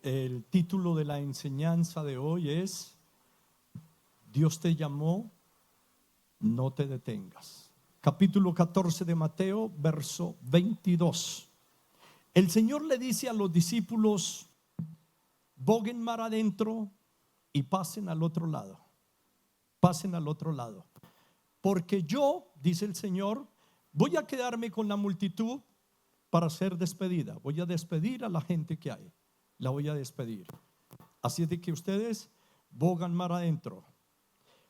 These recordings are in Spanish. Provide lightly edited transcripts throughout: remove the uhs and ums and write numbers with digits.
El título de la enseñanza de hoy es: Dios te llamó, no te detengas. Capítulo 14 de Mateo, verso 22. El Señor le dice a los discípulos: boguen mar adentro y pasen al otro lado. Pasen al otro lado. Porque yo, dice el Señor, voy a quedarme con la multitud para ser despedida. Voy a despedir a la gente que hay. La voy a despedir. Así es de que ustedes bogan mar adentro.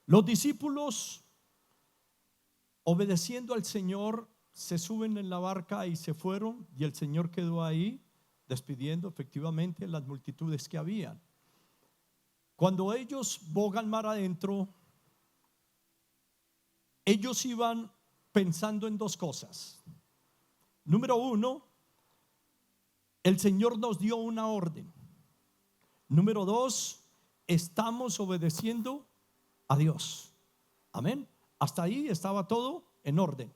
Los discípulos, obedeciendo al Señor, se suben en la barca y se fueron, y el Señor quedó ahí despidiendo efectivamente las multitudes que habían. Cuando ellos bogan mar adentro, ellos iban pensando en dos cosas. Número uno, el Señor nos dio una orden. Número dos, estamos obedeciendo a Dios. Amén. Hasta ahí estaba todo en orden.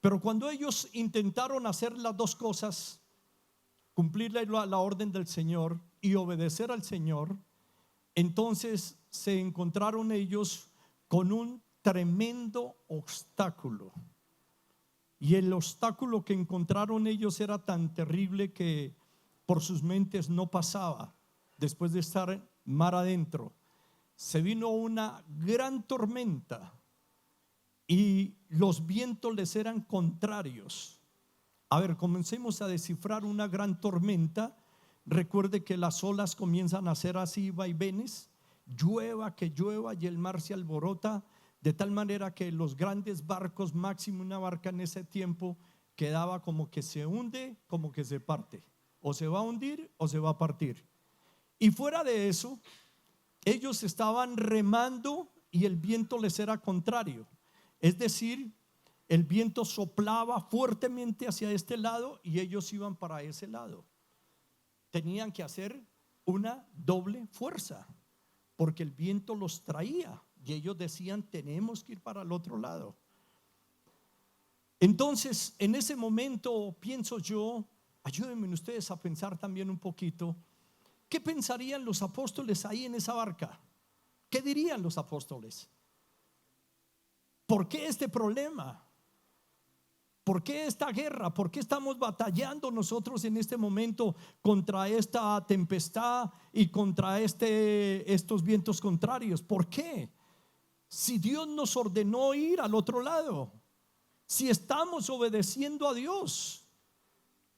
Pero cuando ellos intentaron hacer las dos cosas, cumplir la orden del Señor y obedecer al Señor, entonces se encontraron ellos con un tremendo obstáculo. Y el obstáculo que encontraron ellos era tan terrible que por sus mentes no pasaba. Después de estar mar adentro, se vino una gran tormenta y los vientos les eran contrarios. A ver, comencemos a descifrar una gran tormenta. Recuerde que las olas comienzan a hacer así vaivenes, llueva que llueva, y el mar se alborota de tal manera que los grandes barcos, máximo una barca en ese tiempo, quedaba como que se hunde, como que se parte, o se va a hundir o se va a partir. Y fuera de eso, ellos estaban remando y el viento les era contrario. Es decir, el viento soplaba fuertemente hacia este lado y ellos iban para ese lado. Tenían que hacer una doble fuerza porque el viento los traía y ellos decían: tenemos que ir para el otro lado. Entonces, en ese momento, pienso yo, ayúdenme ustedes a pensar también un poquito, ¿qué pensarían los apóstoles ahí en esa barca? ¿Qué dirían los apóstoles? ¿Por qué este problema? ¿Por qué esta guerra? ¿Por qué estamos batallando nosotros en este momento contra esta tempestad y contra estos vientos contrarios? ¿Por qué? Si Dios nos ordenó ir al otro lado, si estamos obedeciendo a Dios,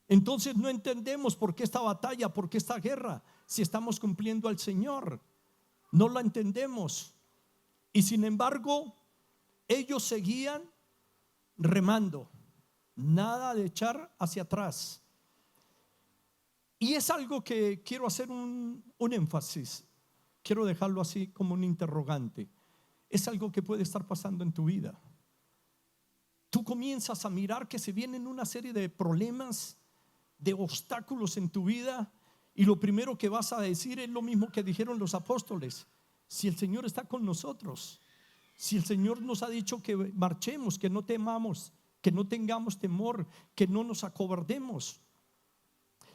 entonces no entendemos por qué esta batalla, por qué esta guerra. Si estamos cumpliendo al Señor, no la entendemos. Y sin embargo, ellos seguían remando, nada de echar hacia atrás. Y es algo que quiero hacer un énfasis, quiero dejarlo así como un interrogante. Es algo que puede estar pasando en tu vida. Tú comienzas a mirar que se vienen una serie de problemas, de obstáculos en tu vida, y lo primero que vas a decir es lo mismo que dijeron los apóstoles: si el Señor está con nosotros, si el Señor nos ha dicho que marchemos, que no temamos, que no tengamos temor, que no nos acobardemos.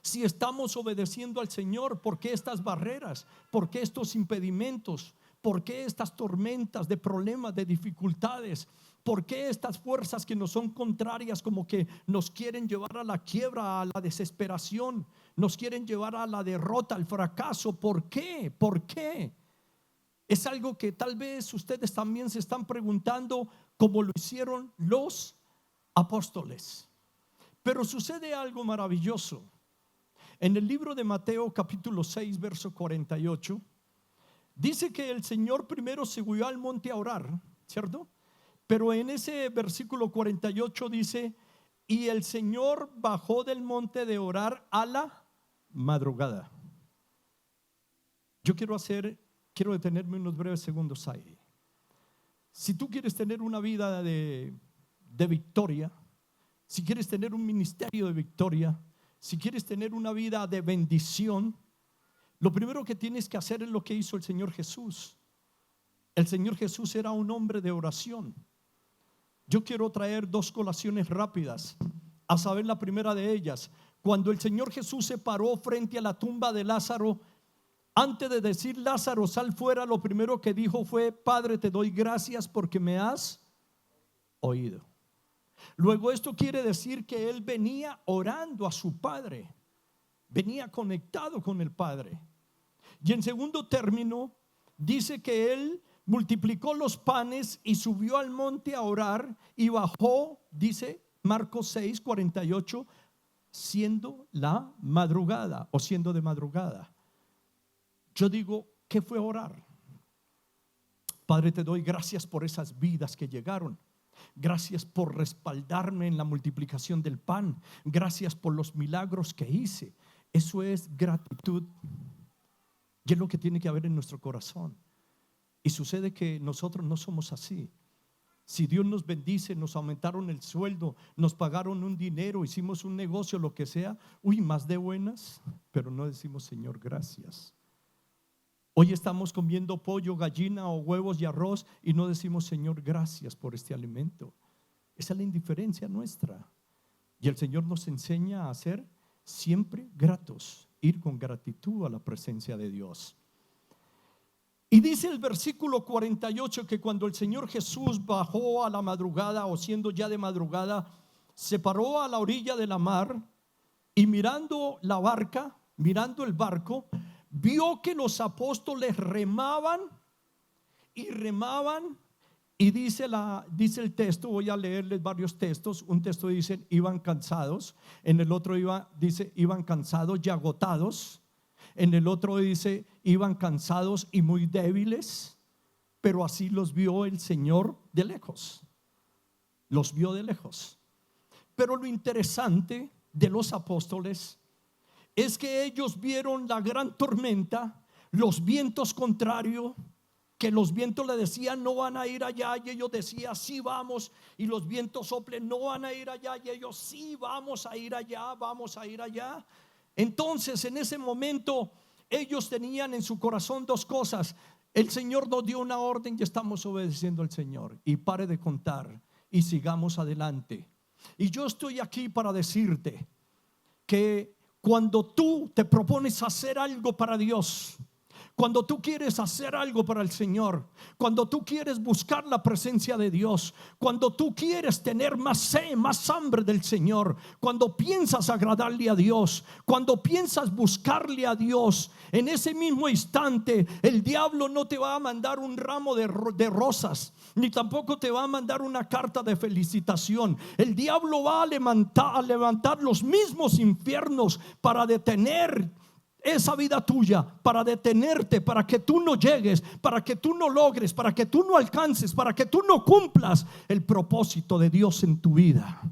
Si estamos obedeciendo al Señor, ¿por qué estas barreras? ¿Por qué estos impedimentos? ¿Por qué estas tormentas de problemas, de dificultades? ¿Por qué estas fuerzas que nos son contrarias, como que nos quieren llevar a la quiebra, a la desesperación, nos quieren llevar a la derrota, al fracaso? ¿Por qué? ¿Por qué? Es algo que tal vez ustedes también se están preguntando, como lo hicieron los apóstoles. Pero sucede algo maravilloso. En el libro de Mateo capítulo 6 verso 48 dice que el Señor primero se subió al monte a orar, ¿cierto? Pero en ese versículo 48 dice: y el Señor bajó del monte de orar a la madrugada. Yo quiero detenerme unos breves segundos ahí. Si tú quieres tener una vida de victoria, si quieres tener un ministerio de victoria, si quieres tener una vida de bendición, lo primero que tienes que hacer es lo que hizo el Señor Jesús. El Señor Jesús era un hombre de oración. Yo quiero traer dos colaciones rápidas, a saber, la primera de ellas: cuando el Señor Jesús se paró frente a la tumba de Lázaro, antes de decir Lázaro sal fuera, lo primero que dijo fue: Padre, te doy gracias porque me has oído. Luego esto quiere decir que él venía orando a su Padre, venía conectado con el Padre. Y en segundo término dice que él multiplicó los panes y subió al monte a orar y bajó, dice Marcos 6:48, siendo la madrugada o siendo de madrugada. Yo digo, ¿qué fue orar? Padre, te doy gracias por esas vidas que llegaron. Gracias por respaldarme en la multiplicación del pan. Gracias por los milagros que hice. Eso es gratitud. Y es lo que tiene que haber en nuestro corazón. Y sucede que nosotros no somos así. Si Dios nos bendice, nos aumentaron el sueldo, nos pagaron un dinero, hicimos un negocio, lo que sea, más de buenas, pero no decimos Señor gracias. Hoy estamos comiendo pollo, gallina o huevos y arroz y no decimos Señor gracias por este alimento. Esa es la indiferencia nuestra. Y el Señor nos enseña a ser siempre gratos, ir con gratitud a la presencia de Dios. Y dice el versículo 48 que cuando el Señor Jesús bajó a la madrugada, o siendo ya de madrugada, se paró a la orilla de la mar y mirando la barca, mirando el barco, vio que los apóstoles remaban y remaban. Y dice el texto, voy a leerles varios textos. Un texto dice iban cansados, en el otro dice iban cansados y agotados. En el otro dice iban cansados y muy débiles, pero así los vio el Señor de lejos. Los vio de lejos. Pero lo interesante de los apóstoles es que ellos vieron la gran tormenta, los vientos contrarios, que los vientos le decían no van a ir allá, y ellos decían sí vamos, y los vientos soplen no van a ir allá, y ellos sí vamos a ir allá, vamos a ir allá. Entonces en ese momento ellos tenían en su corazón dos cosas: el Señor nos dio una orden y estamos obedeciendo al Señor, y pare de contar y sigamos adelante. Y yo estoy aquí para decirte que cuando tú te propones hacer algo para Dios, cuando tú quieres hacer algo para el Señor, cuando tú quieres buscar la presencia de Dios, cuando tú quieres tener más sed, más hambre del Señor, cuando piensas agradarle a Dios, cuando piensas buscarle a Dios, en ese mismo instante el diablo no te va a mandar un ramo de rosas, ni tampoco te va a mandar una carta de felicitación. El diablo va a levantar los mismos infiernos para detener esa vida tuya, para detenerte, para que tú no llegues, para que tú no logres, para que tú no alcances, para que tú no cumplas el propósito de Dios en tu vida.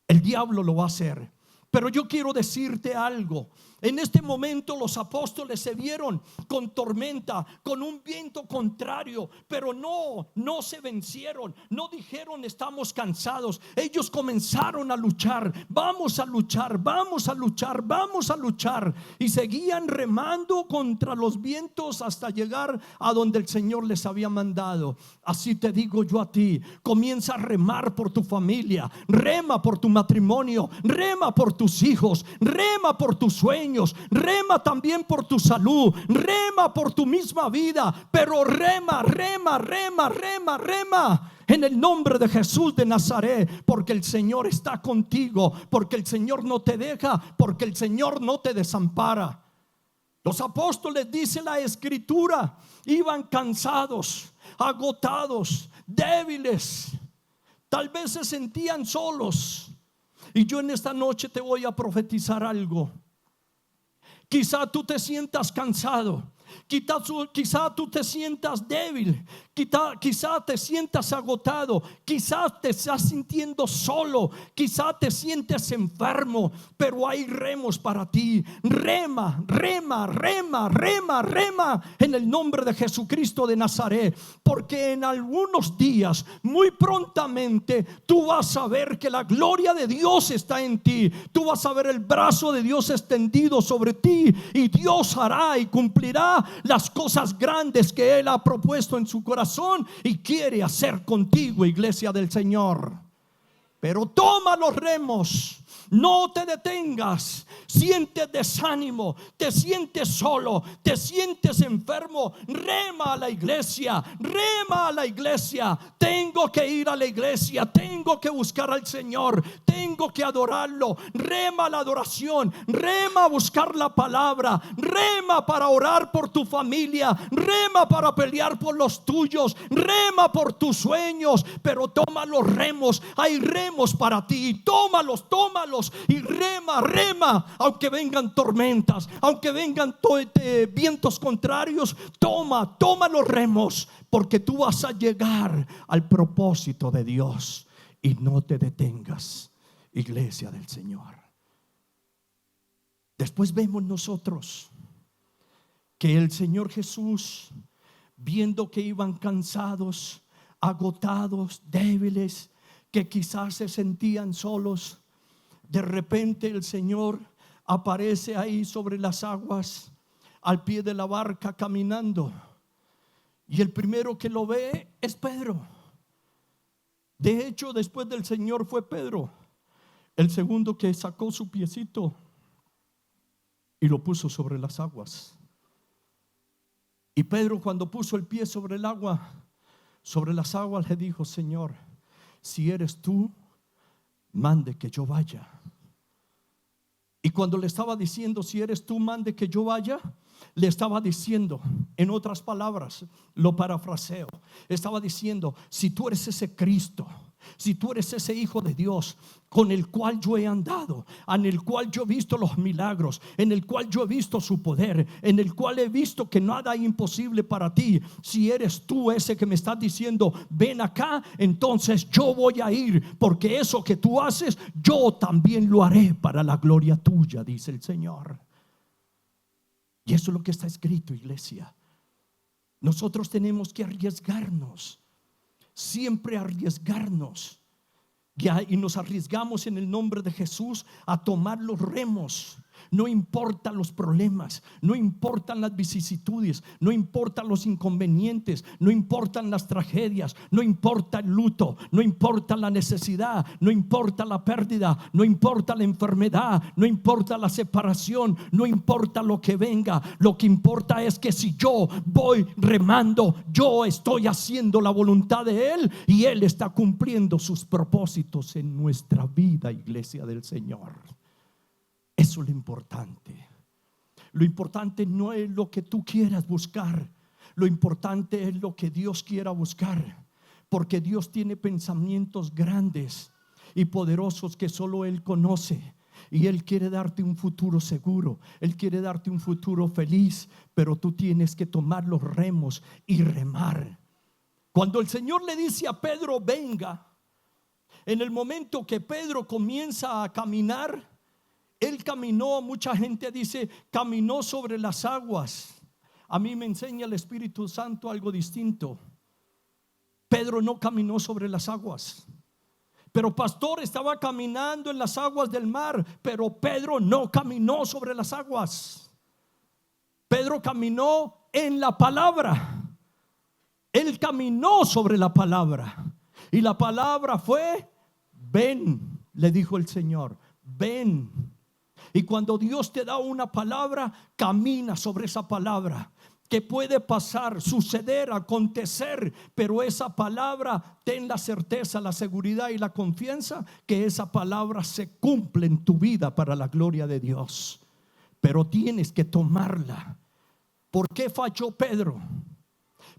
El diablo lo va a hacer. Pero yo quiero decirte algo. En este momento los apóstoles se vieron con tormenta, con un viento contrario, pero no se vencieron, no dijeron estamos cansados. Ellos comenzaron a luchar, vamos a luchar, vamos a luchar, vamos a luchar, y seguían remando contra los vientos hasta llegar a donde el Señor les había mandado. Así te digo yo a ti: comienza a remar por tu familia, rema por tu matrimonio, rema por tus hijos, rema por tus sueños, rema también por tu salud, rema por tu misma vida, pero rema en el nombre de Jesús de Nazaret, porque el Señor está contigo, porque el Señor no te deja, porque el Señor no te desampara. Los apóstoles, dice la Escritura, iban cansados, agotados, débiles, tal vez se sentían solos. Y yo en esta noche te voy a profetizar algo. Quizá tú te sientas cansado, quizá tú te sientas débil, quizá te sientas agotado, quizá te estás sintiendo solo, quizá te sientes enfermo, pero hay remos para ti. Rema en el nombre de Jesucristo de Nazaret, porque en algunos días, muy prontamente, tú vas a ver que la gloria de Dios está en ti. Tú vas a ver el brazo de Dios extendido sobre ti, y Dios hará y cumplirá las cosas grandes que Él ha propuesto en su corazón y quiere hacer contigo, iglesia del Señor. Pero toma los remos, no te detengas. Sientes desánimo, te sientes solo, te sientes enfermo, rema a la iglesia, rema a la iglesia. Tengo que ir a la iglesia, tengo que buscar al Señor, tengo que adorarlo. Rema la adoración, rema a buscar la palabra, rema para orar por tu familia, rema para pelear por los tuyos, rema por tus sueños. Pero toma los remos, hay remos para ti, tómalos, tómalos y rema, rema. Aunque vengan tormentas, aunque vengan vientos contrarios, toma los remos, porque tú vas a llegar al propósito de Dios. Y no te detengas, iglesia del Señor. Después vemos nosotros que el Señor Jesús, viendo que iban cansados, agotados, débiles, que quizás se sentían solos, de repente el Señor aparece ahí sobre las aguas, al pie de la barca caminando, y el primero que lo ve es Pedro. De hecho, después del Señor fue Pedro el segundo que sacó su piecito y lo puso sobre las aguas. Y Pedro, cuando puso el pie sobre el agua, sobre las aguas, le dijo: Señor, si eres tú, mande que yo vaya. Y cuando le estaba diciendo: si eres tú, mande que yo vaya, le estaba diciendo, en otras palabras, lo parafraseo, estaba diciendo: si tú eres ese Cristo, si tú eres ese Hijo de Dios con el cual yo he andado, en el cual yo he visto los milagros, en el cual yo he visto su poder, en el cual he visto que nada es imposible para ti, si eres tú ese que me estás diciendo ven acá, entonces yo voy a ir, porque eso que tú haces yo también lo haré para la gloria tuya, dice el Señor. Y eso es lo que está escrito, iglesia. Nosotros tenemos que arriesgarnos, siempre arriesgarnos, y nos arriesgamos en el nombre de Jesús a tomar los remos. No importan los problemas, no importan las vicisitudes, no importan los inconvenientes, no importan las tragedias, no importa el luto, no importa la necesidad, no importa la pérdida, no importa la enfermedad, no importa la separación, no importa lo que venga. Lo que importa es que si yo voy remando, yo estoy haciendo la voluntad de Él y Él está cumpliendo sus propósitos en nuestra vida, iglesia del Señor. Eso es lo importante. Lo importante no es lo que tú quieras buscar, lo importante es lo que Dios quiera buscar, porque Dios tiene pensamientos grandes y poderosos que solo Él conoce. Y Él quiere darte un futuro seguro, Él quiere darte un futuro feliz, pero tú tienes que tomar los remos y remar. Cuando el Señor le dice a Pedro venga, en el momento que Pedro comienza a caminar, él caminó, mucha gente dice caminó sobre las aguas. A mí me enseña el Espíritu Santo algo distinto. Pedro no caminó sobre las aguas. Pero pastor, estaba caminando en las aguas del mar. Pero Pedro no caminó sobre las aguas. Pedro caminó en la palabra. Él caminó sobre la palabra. Y la palabra fue ven, le dijo el Señor, ven. Y cuando Dios te da una palabra, camina sobre esa palabra, que puede pasar, suceder, acontecer, pero esa palabra, ten la certeza, la seguridad y la confianza que esa palabra se cumple en tu vida para la gloria de Dios. Pero tienes que tomarla. ¿Por qué falló Pedro?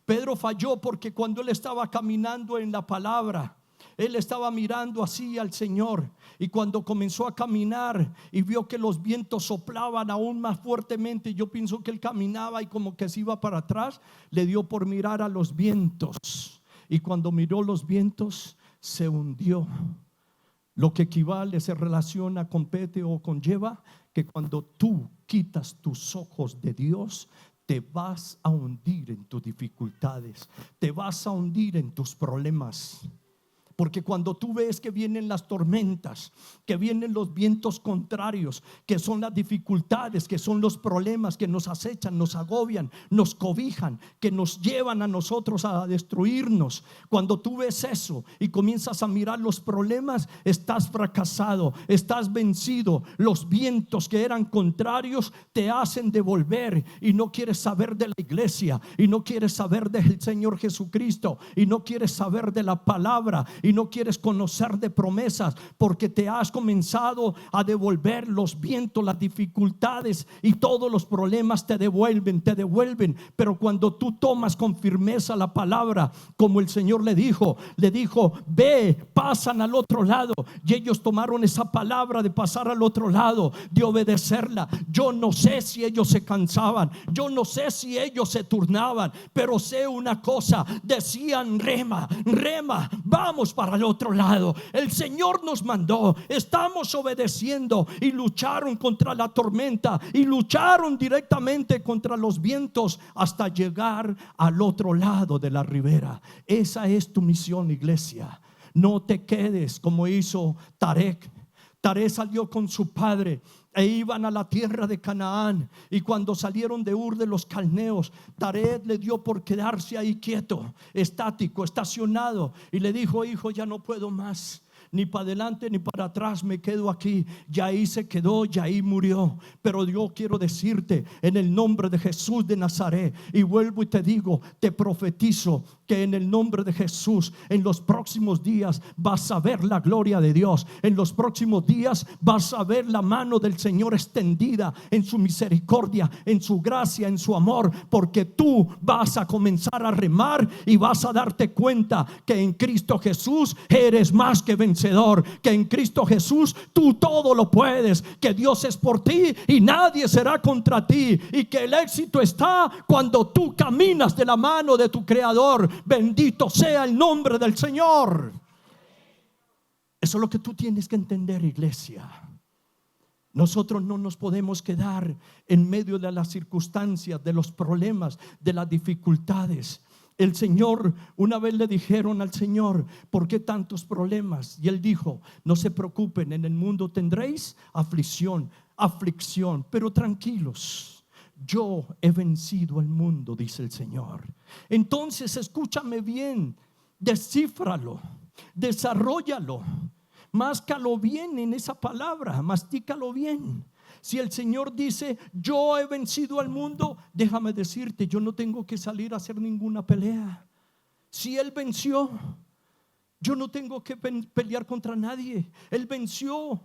Pedro falló porque cuando él estaba caminando en la palabra, él estaba mirando así al Señor, y cuando comenzó a caminar y vio que los vientos soplaban aún más fuertemente, yo pienso que él caminaba y como que se iba para atrás, le dio por mirar a los vientos, y cuando miró los vientos se hundió. Lo que equivale, se relaciona, compete o conlleva que cuando tú quitas tus ojos de Dios, te vas a hundir en tus dificultades, te vas a hundir en tus problemas. Porque cuando tú ves que vienen las tormentas, que vienen los vientos contrarios, que son las dificultades, que son los problemas que nos acechan, nos agobian, nos cobijan, que nos llevan a nosotros a destruirnos, cuando tú ves eso y comienzas a mirar los problemas, estás fracasado, estás vencido. Los vientos que eran contrarios te hacen devolver y no quieres saber de la iglesia, y no quieres saber del Señor Jesucristo, y no quieres saber de la palabra, y no quieres conocer de promesas, porque te has comenzado a devolver. Los vientos, las dificultades y todos los problemas te devuelven. Pero cuando tú tomas con firmeza la palabra, como el Señor le dijo, ve, pasan al otro lado, y ellos tomaron esa palabra de pasar al otro lado, de obedecerla. Yo no sé si ellos se cansaban, yo no sé si ellos se turnaban, pero sé una cosa: decían rema, rema, vamos para el otro lado. El Señor nos mandó, estamos obedeciendo. Y lucharon contra la tormenta, y lucharon directamente contra los vientos hasta llegar al otro lado de la ribera. Esa es tu misión, iglesia. No te quedes como hizo Tarek. Tarek salió con su padre e iban a la tierra de Canaán, y cuando salieron de Ur de los Calneos, Tarek le dio por quedarse ahí quieto, estático, estacionado, y le dijo: hijo, ya no puedo más, ni para adelante ni para atrás, me quedo aquí. Ya ahí se quedó, ya ahí murió. Pero yo quiero decirte, en el nombre de Jesús de Nazaret, y vuelvo y te digo, te profetizo que en el nombre de Jesús, en los próximos días vas a ver la gloria de Dios. En los próximos días vas a ver la mano del Señor extendida en su misericordia, en su gracia, en su amor, porque tú vas a comenzar a remar y vas a darte cuenta que en Cristo Jesús eres más que vencedor, que en Cristo Jesús tú todo lo puedes, que Dios es por ti y nadie será contra ti, y que el éxito está cuando tú caminas de la mano de tu Creador. Bendito sea el nombre del Señor. Eso es lo que tú tienes que entender, iglesia. Nosotros no nos podemos quedar en medio de las circunstancias, de los problemas, de las dificultades. El Señor, una vez le dijeron al Señor: ¿por qué tantos problemas? Y Él dijo: no se preocupen, en el mundo tendréis aflicción, pero tranquilos, yo he vencido al mundo, dice el Señor. Entonces escúchame bien, descífralo, desarróllalo, máscalo bien en esa palabra, mastícalo bien. Si el Señor dice: yo he vencido al mundo, déjame decirte, yo no tengo que salir a hacer ninguna pelea. Si Él venció, yo no tengo que pelear contra nadie. Él venció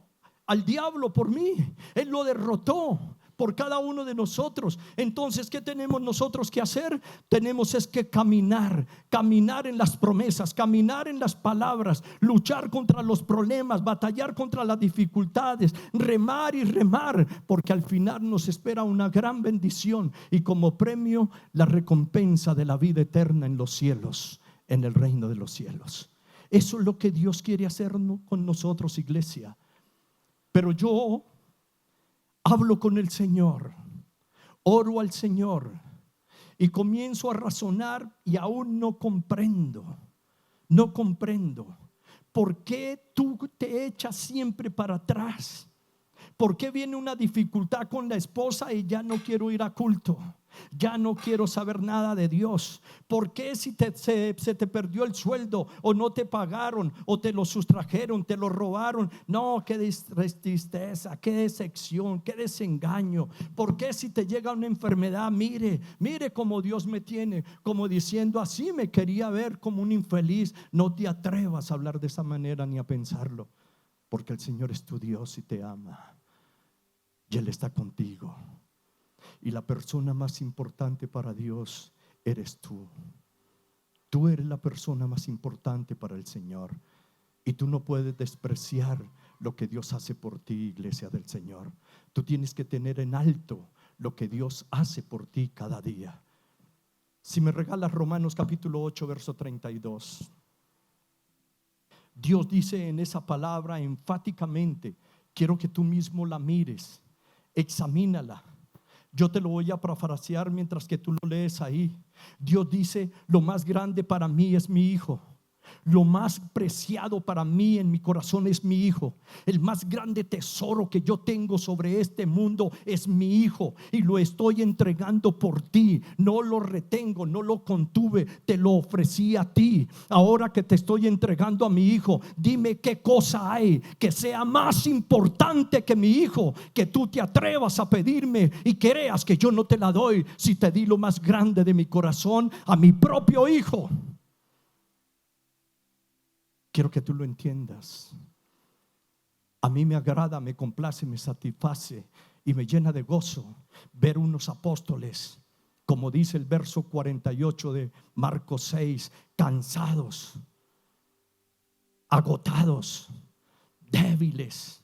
al diablo por mí, Él lo derrotó por cada uno de nosotros. Entonces, ¿qué tenemos nosotros que hacer? Tenemos es que caminar en las promesas, caminar en las palabras, luchar contra los problemas, batallar contra las dificultades, remar y remar, porque al final nos espera una gran bendición, y como premio la recompensa de la vida eterna en los cielos, en el reino de los cielos. Eso es lo que Dios quiere hacer con nosotros, iglesia. Pero yo hablo con el Señor, oro al Señor y comienzo a razonar, y aún no comprendo por qué tú te echas siempre para atrás. ¿Por qué viene una dificultad con la esposa y ya no quiero ir a culto? Ya no quiero saber nada de Dios. ¿Por qué si se te perdió el sueldo, o no te pagaron, o te lo sustrajeron, te lo robaron? No, qué tristeza, qué decepción, qué desengaño. ¿Por qué si te llega una enfermedad? Mire cómo Dios me tiene, como diciendo: así me quería ver, como un infeliz. No te atrevas a hablar de esa manera ni a pensarlo, porque el Señor es tu Dios y te ama, y Él está contigo. Y la persona más importante para Dios eres tú. Tú eres la persona más importante para el Señor, y tú no puedes despreciar lo que Dios hace por ti, iglesia del Señor. Tú tienes que tener en alto lo que Dios hace por ti cada día. Si me regalas Romanos capítulo 8, verso 32. Dios dice en esa palabra enfáticamente, quiero que tú mismo la mires, examínala. Yo te lo voy a parafrasear mientras que tú lo lees ahí. Dios dice: lo más grande para mí es mi hijo. Lo más preciado para mí en mi corazón es mi hijo. El más grande tesoro que yo tengo sobre este mundo es mi hijo, y lo estoy entregando por ti. No lo retengo, no lo contuve, te lo ofrecí a ti. Ahora que te estoy entregando a mi hijo, dime qué cosa hay que sea más importante que mi hijo, que tú te atrevas a pedirme y creas que yo no te la doy si te di lo más grande de mi corazón, a mi propio hijo. Quiero que tú lo entiendas. A mí me agrada, me complace, me satisface y me llena de gozo ver unos apóstoles, como dice el verso 48 de Marcos 6, cansados, agotados, débiles.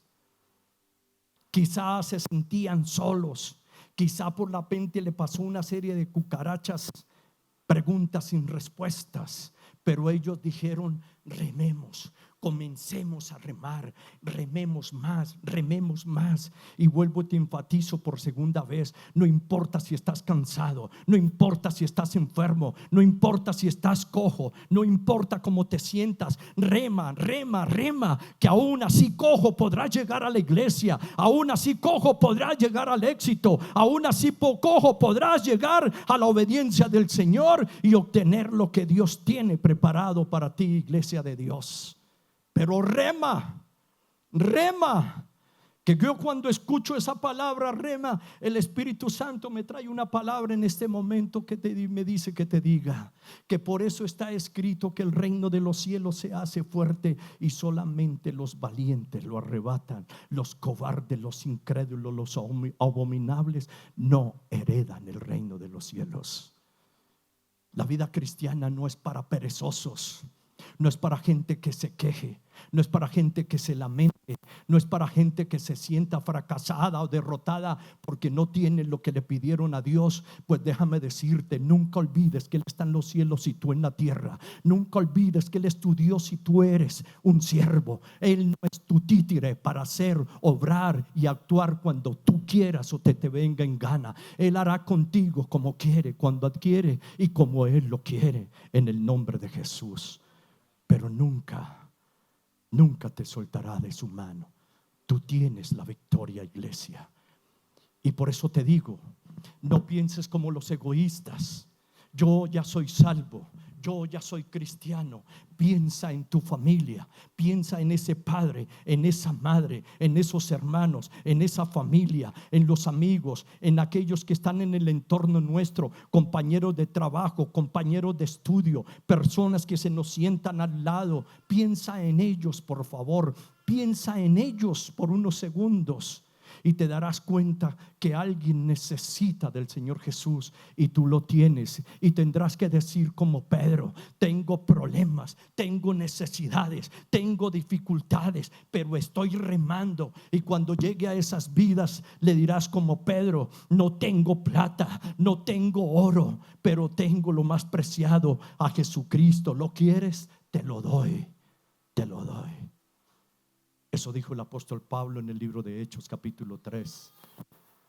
Quizás se sentían solos, quizá por la mente le pasó una serie de cucarachas, preguntas sin respuestas, pero ellos dijeron: rememos, comencemos a remar, rememos más, rememos más. Y vuelvo y te enfatizo por segunda vez: no importa si estás cansado, no importa si estás enfermo, no importa si estás cojo, no importa cómo te sientas, rema, rema, rema, que aún así cojo podrás llegar a la iglesia, aún así cojo podrás llegar al éxito, aún así cojo podrás llegar a la obediencia del Señor y obtener lo que Dios tiene preparado para ti, iglesia de Dios. Pero rema, rema. Que yo cuando escucho esa palabra rema, el Espíritu Santo me trae una palabra en este momento que me dice que te diga que por eso está escrito que el reino de los cielos se hace fuerte y solamente los valientes lo arrebatan. Los cobardes, los incrédulos, los abominables no heredan el reino de los cielos. La vida cristiana no es para perezosos, no es para gente que se queje, no es para gente que se lamente, no es para gente que se sienta fracasada o derrotada porque no tiene lo que le pidieron a Dios. Pues déjame decirte, nunca olvides que Él está en los cielos y tú en la tierra. Nunca olvides que Él es tu Dios y tú eres un siervo. Él no es tu títere para hacer, obrar y actuar cuando tú quieras o te venga en gana. Él hará contigo como quiere, cuando adquiere y como Él lo quiere, en el nombre de Jesús. Pero nunca te soltará de su mano. Tú tienes la victoria, iglesia. Y por eso te digo, no pienses como los egoístas: yo ya soy salvo, yo ya soy cristiano. Piensa en tu familia, piensa en ese padre, en esa madre, en esos hermanos, en esa familia, en los amigos, en aquellos que están en el entorno nuestro, compañeros de trabajo, compañeros de estudio, personas que se nos sientan al lado. Piensa en ellos, por favor, piensa en ellos por unos segundos. Y te darás cuenta que alguien necesita del Señor Jesús y tú lo tienes. Y tendrás que decir como Pedro: tengo problemas, tengo necesidades, tengo dificultades, pero estoy remando. Y cuando llegue a esas vidas le dirás como Pedro: no tengo plata, no tengo oro, pero tengo lo más preciado, a Jesucristo. ¿Lo quieres? Te lo doy, te lo doy. Eso dijo el apóstol Pablo en el libro de Hechos capítulo 3.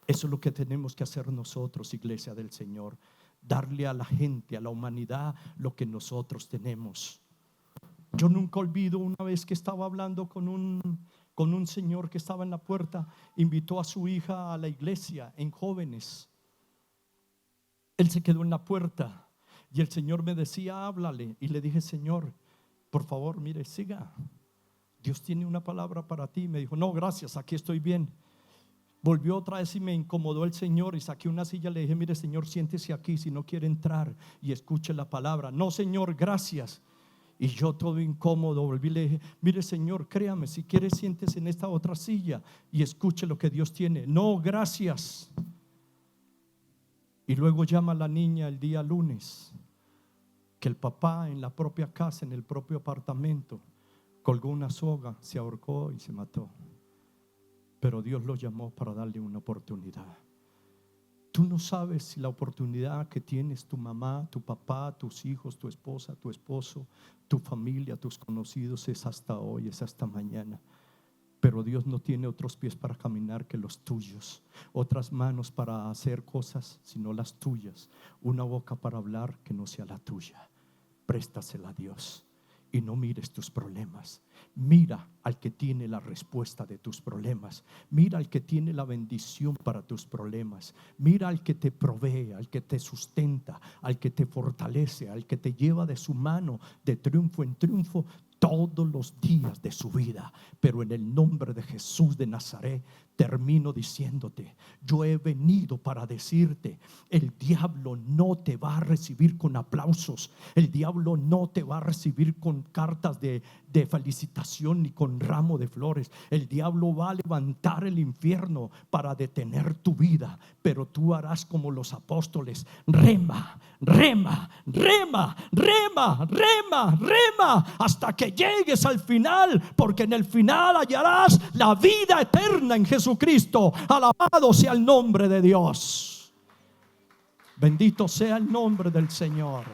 Eso es lo que tenemos que hacer nosotros, iglesia del Señor: darle a la gente, a la humanidad, lo que nosotros tenemos. Yo nunca olvido una vez que estaba hablando con un señor que estaba en la puerta. Invitó a su hija a la iglesia en jóvenes. Él se quedó en la puerta y el Señor me decía: háblale. Y le dije: Señor, por favor, mire, siga, Dios tiene una palabra para ti. Me dijo: no, gracias, aquí estoy bien. Volvió otra vez y me incomodó el Señor y saqué una silla. Le dije: mire, Señor, siéntese aquí si no quiere entrar y escuche la palabra. No, Señor, gracias. Y yo todo incómodo volví y le dije: mire, Señor, créame, si quiere siéntese en esta otra silla y escuche lo que Dios tiene. No, gracias. Y luego llama a la niña el día lunes que el papá en la propia casa, en el propio apartamento, colgó una soga, se ahorcó y se mató. Pero Dios lo llamó para darle una oportunidad. Tú no sabes si la oportunidad que tienes, tu mamá, tu papá, tus hijos, tu esposa, tu esposo, tu familia, tus conocidos, es hasta hoy, es hasta mañana. Pero Dios no tiene otros pies para caminar que los tuyos, otras manos para hacer cosas sino las tuyas, una boca para hablar que no sea la tuya. Préstasela a Dios y no mires tus problemas. Mira al que tiene la respuesta de tus problemas. Mira al que tiene la bendición para tus problemas. Mira al que te provee, al que te sustenta, al que te fortalece, al que te lleva de su mano de triunfo en triunfo todos los días de su vida. Pero en el nombre de Jesús de Nazaret termino diciéndote: yo he venido para decirte, el diablo no te va a recibir con aplausos, el diablo no te va a recibir con cartas de felicitación ni con ramo de flores. El diablo va a levantar el infierno para detener tu vida, pero tú harás como los apóstoles: rema, rema, rema, rema, rema, rema, hasta que llegues al final, porque en el final hallarás la vida eterna en Jesucristo. Alabado sea el nombre de Dios. Bendito sea el nombre del Señor.